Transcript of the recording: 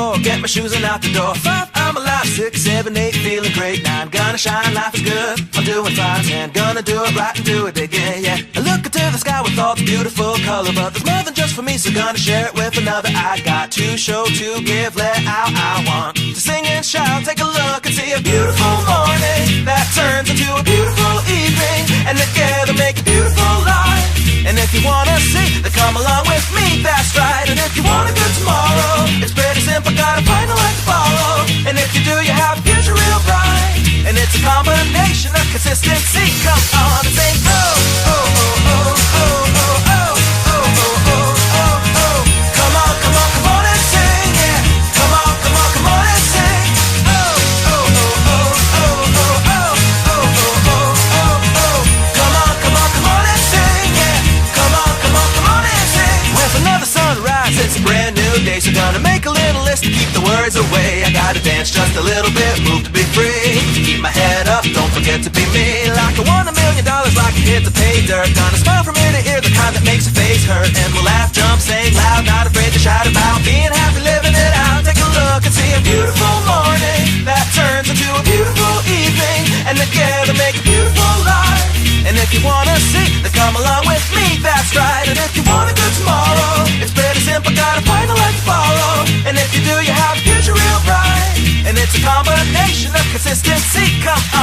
4, get my shoes and out the door. 5, I'm alive. 6, 7, 8, feeling great. 9, gonna shine, life is good. I'm doing 5, 10, gonna do it right and do it again, yeah. I look into the sky with all the beautiful color, but there's more than just for me, so gonna share it with another. I got to show, to give, let out. I want to sing and shout. Take a look and see a beautiful morning that turns into a beautiful evening, and together make a beautiful life. And if you wanna see, then come along with me, that's right. And if you want a good tomorrow, it's pretty simple, got a final life to follow. And if you do, you have a future real bright. And it's a combination of consistency. Come on and sing, oh, oh, oh, oh, oh, oh, oh, oh, oh, oh, oh, oh. Come on, come on, come on and sing, yeah. Come on, come on, come on and sing. Oh, oh, oh, oh, oh, oh, oh, oh, oh, oh, oh, oh. Come on, come on, come on and sing, yeah. Come on, come on, come on and sing. With another sunrise, it's a brand new day, so gonna make a little list to keep the words away. I gotta dance just a little bit, move to be free. Keep my head up, don't forget to be me. Like I won $1 million, like I hit the pay dirt. Gonna smile from ear to ear, the kind that makes your face hurt. And we'll laugh, jump, sing loud, not afraid to shout about being happy, living it out. Take a look and see a beautiful morning that turns into a beautiful evening, and together make a beautiful life. And if you wanna see, then come along with me, that's right. And if you want a good tomorrow, it's pretty simple, got a final life to follow. And if you do, you have a future real bright. And it's a combination of consistency. Come on.